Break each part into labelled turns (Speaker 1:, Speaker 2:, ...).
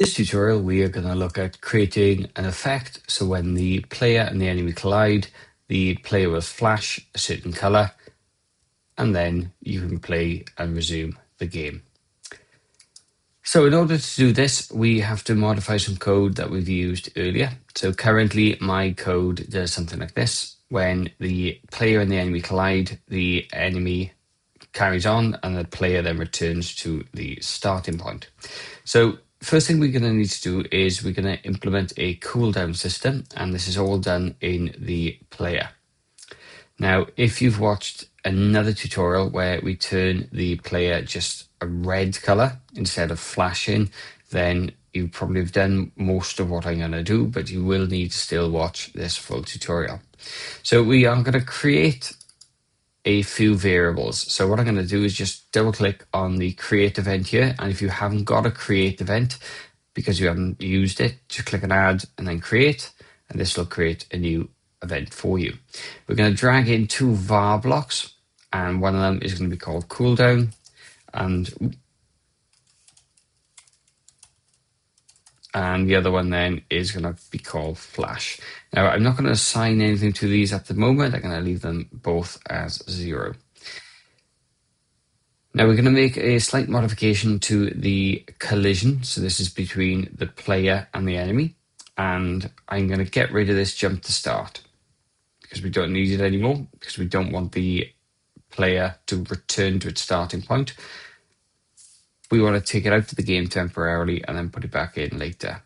Speaker 1: This tutorial, we are going to look at creating an effect. So when the player and the enemy collide, the player will flash a certain color, and then you can play and resume the game. So in order to do this, we have to modify some code that we've used earlier. So currently my code does something like this. When the player and the enemy collide, the enemy carries on and the player then returns to the starting point. So first thing we're going to need to do is we're going to implement a cooldown system, and this is all done in the player. Now, if you've watched another tutorial where we turn the player just a red color instead of flashing, then you probably have done most of what I'm going to do, but you will need to still watch this full tutorial. So we are going to create a few variables. So what I'm going to do is just double click on the create event here. And if you haven't got a create event because you haven't used it, just click on add and then create, and this will create a new event for you. We're going to drag in two var blocks, and one of them is going to be called cooldown, and the other one then is going to be called flash. Now, I'm not going to assign anything to these at the moment. I'm going to leave them both as 0. Now, we're going to make a slight modification to the collision. So this is between the player and the enemy. And I'm going to get rid of this jump to start because we don't need it anymore, because we don't want the player to return to its starting point. We want to take it out of the game temporarily and then put it back in later.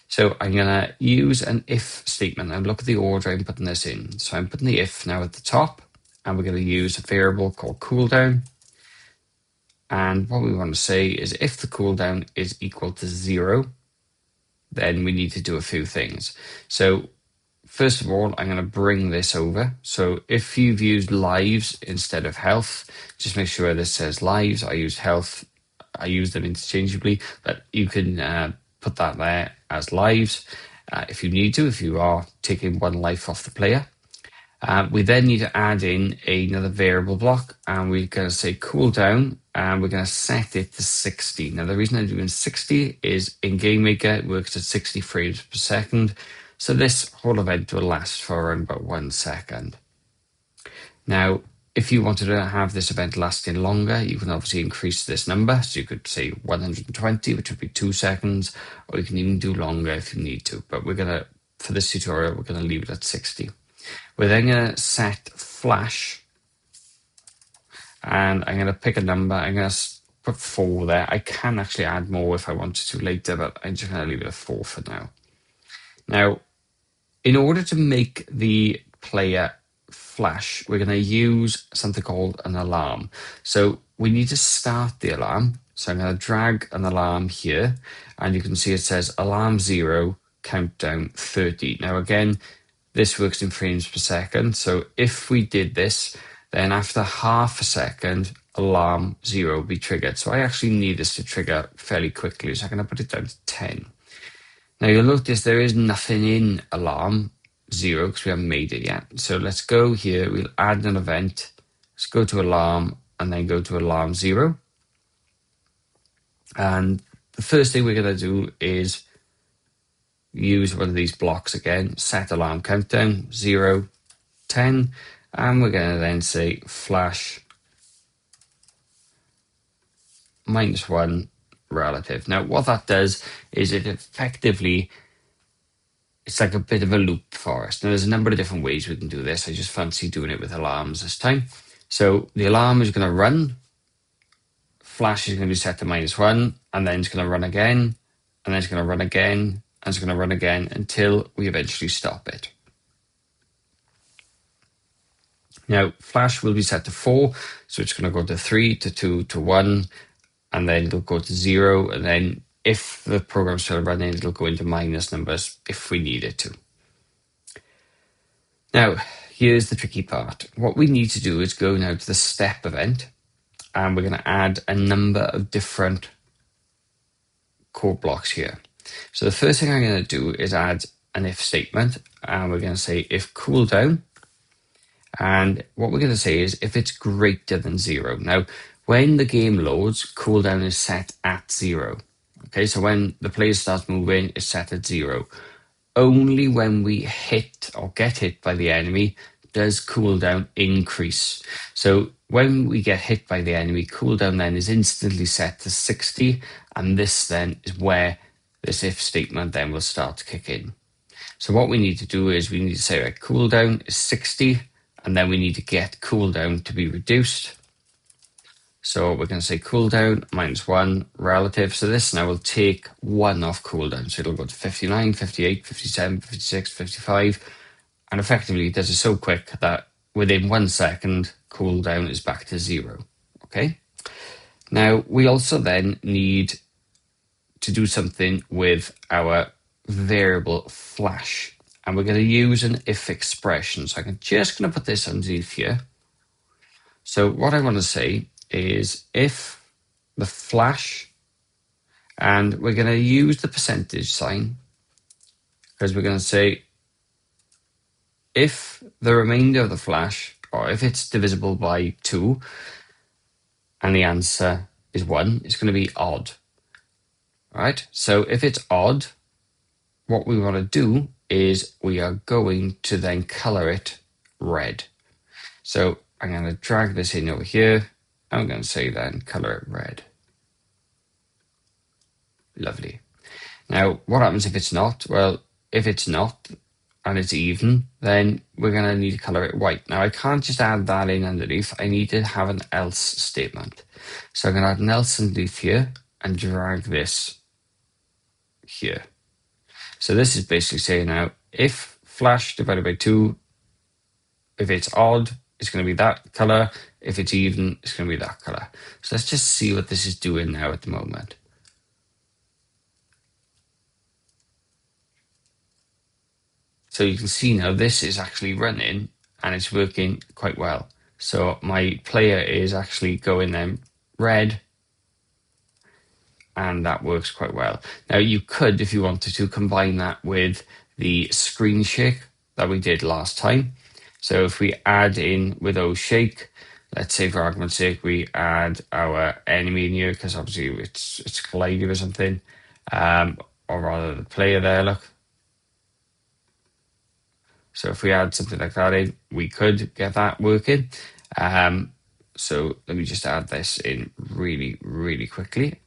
Speaker 1: So I'm going to use an if statement and look at the order I'm putting this in. So I'm putting the if now at the top, and we're going to use a variable called cooldown. And what we want to say is if the cooldown is equal to 0, then we need to do a few things. So first of all, I'm going to bring this over. So if you've used lives instead of health, just make sure this says lives. I use health. I use them interchangeably, but you can put that there as lives if you need to, if you are taking one life off the player. We then need to add in another variable block, and we're going to say cooldown, and we're going to set it to 60. Now, the reason I'm doing 60 is in GameMaker, it works at 60 frames per second. So this whole event will last for around about 1 second. Now, if you wanted to have this event lasting longer, you can obviously increase this number. So you could say 120, which would be 2 seconds, or you can even do longer if you need to. But we're going to, for this tutorial, we're going to leave it at 60. We're then going to set flash, and I'm going to pick a number. I'm going to put 4 there. I can actually add more if I wanted to later, but I'm just going to leave it at 4 for now. Now, in order to make the player flash, we're going to use something called an alarm. So we need to start the alarm. So I'm going to drag an alarm here, and you can see it says alarm 0, countdown 30. Now again, this works in frames per second. So if we did this, then after half a second, alarm 0 will be triggered. So I actually need this to trigger fairly quickly. So I'm going to put it down to 10. Now you'll notice there is nothing in alarm 0 because we haven't made it yet. So let's go here, we'll add an event. Let's go to alarm and then go to alarm 0. And the first thing we're going to do is use one of these blocks again, set alarm countdown 0, 10, and we're going to then say flash -1 relative. Now what that does is it effectively, it's like a bit of a loop for us. Now there's a number of different ways we can do this. I just fancy doing it with alarms this time. So the alarm is going to run, flash is going to be set to -1, and then it's going to run again, and then it's going to run again, and it's going to run again until we eventually stop it. Now, flash will be set to 4, so it's going to go to 3, to 2, to 1, and then it'll go to 0, and then if the program's still running, it'll go into minus numbers if we need it to. Now, here's the tricky part. What we need to do is go now to the step event, and we're going to add a number of different code blocks here. So the first thing I'm going to do is add an if statement, and we're going to say if cooldown, and what we're going to say is if it's greater than 0. Now, when the game loads, cooldown is set at 0. Okay, so when the player starts moving, it's set at 0. Only when we hit or get hit by the enemy does cooldown increase. So when we get hit by the enemy, cooldown then is instantly set to 60, and this then is where this if statement then will start to kick in. So what we need to do is we need to say, right, cooldown is 60, and then we need to get cooldown to be reduced. So we're going to say cooldown -1 relative. So this now will take 1 off cooldown. So it'll go to 59, 58, 57, 56, 55. And effectively it does it so quick that within 1 second, cooldown is back to 0. Okay. Now we also then need to do something with our variable flash. And we're going to use an if expression. So I'm just going to put this underneath here. So what I want to say is if the flash, and we're going to use the percentage sign, because we're going to say if the remainder of the flash, or if it's divisible by 2, and the answer is 1, it's going to be odd. All right, so if it's odd, what we want to do is we are going to then color it red. So I'm going to drag this in over here. I'm going to say then color it red. Lovely. Now, what happens if it's not? Well, if it's not and it's even, then we're going to need to color it white. Now, I can't just add that in underneath. I need to have an else statement. So I'm going to add an else underneath here and drag this here. So this is basically saying now, if flash divided by 2, if it's odd, it's going to be that color. If it's even, it's going to be that color. So let's just see what this is doing now at the moment. So you can see now this is actually running and it's working quite well. So my player is actually going then red, and that works quite well. Now you could, if you wanted to, combine that with the screen shake that we did last time. So if we add in with O shake, let's say for argument's sake, we add our enemy in here, because obviously it's colliding or something, or rather the player there, look. So if we add something like that in, we could get that working. So let me just add this in really, really quickly.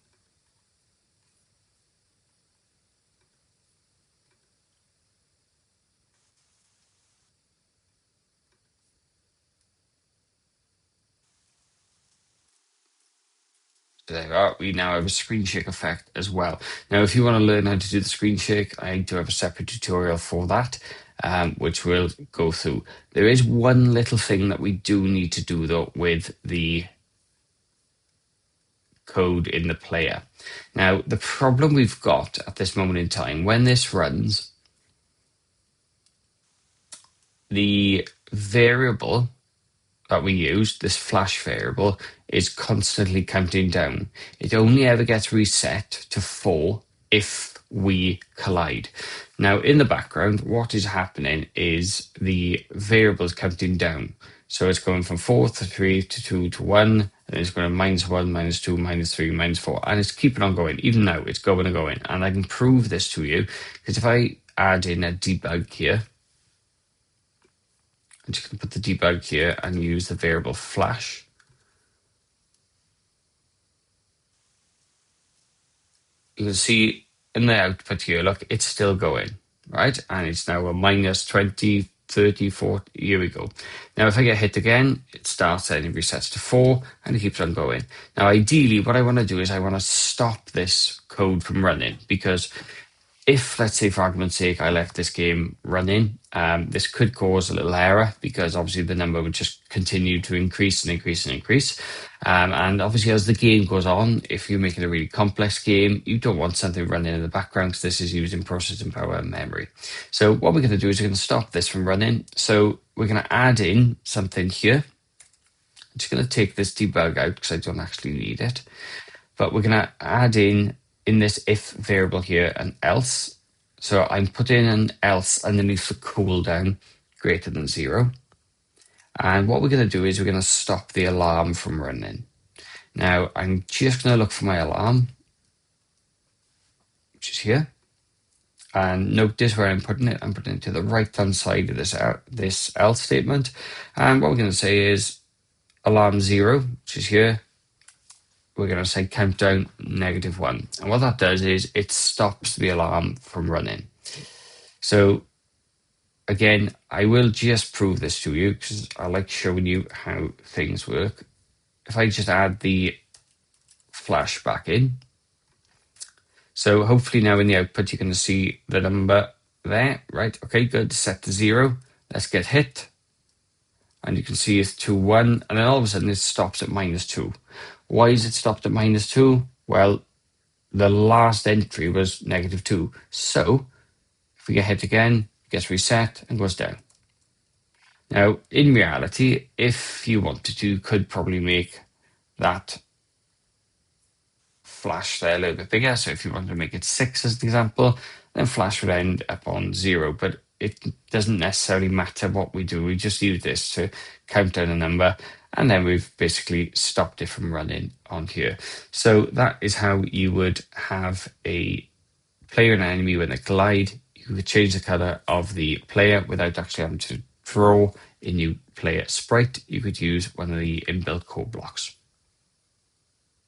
Speaker 1: There we are. We now have a screen shake effect as well. Now, if you want to learn how to do the screen shake, I do have a separate tutorial for that, which we'll go through. There is one little thing that we do need to do, though, with the code in the player. Now, the problem we've got at this moment in time, when this runs, the variable that we use, this flash variable, is constantly counting down. It only ever gets reset to 4 if we collide. Now, in the background, what is happening is the variable is counting down. So it's going from 4 to 3 to 2 to 1, and it's going to -1, -2, -3, -4, and it's keeping on going. Even now, it's going and going. And I can prove this to you, because if I add in a debug here, I'm just going to put the debug here and use the variable flash. You can see in the output here, look, it's still going, right? And it's now a -20, 30, 40, here we go. Now, if I get hit again, it starts and it resets to 4 and it keeps on going. Now, ideally, what I want to do is I want to stop this code from running, because if, let's say, for argument's sake, I left this game running, this could cause a little error, because obviously the number would just continue to increase and increase and increase. And obviously, as the game goes on, if you're making a really complex game, you don't want something running in the background, because this is using processing power and memory. So what we're going to do is we're going to stop this from running. So we're going to add in something here. I'm just going to take this debug out because I don't actually need it. But we're going to add in this if variable here, an else. So I'm putting an else underneath the cooldown greater than 0. And what we're going to do is we're going to stop the alarm from running. Now, I'm just going to look for my alarm. which is here. And notice where I'm putting it. I'm putting it to the right-hand side of this else statement. And what we're going to say is alarm 0, which is here. We're going to say countdown -1. And what that does is it stops the alarm from running. So again, I will just prove this to you because I like showing you how things work. If I just add the flash back in, so hopefully now in the output you're going to see the number there, right? Okay, good. Set to 0. Let's get hit. And you can see it's 2, 1. And then all of a sudden it stops at -2. Why is it stopped at -2? Well, the last entry was -2. So if we get hit again, it gets reset and goes down. Now, in reality, if you wanted to, you could probably make that flash there a little bit bigger. So if you wanted to make it 6 as an example, then flash would end up on 0. But it doesn't necessarily matter what we do. We just use this to count down a number, and then we've basically stopped it from running on here. So that is how you would have a player and enemy when they collide. You could change the color of the player without actually having to draw a new player sprite. You could use one of the inbuilt code blocks.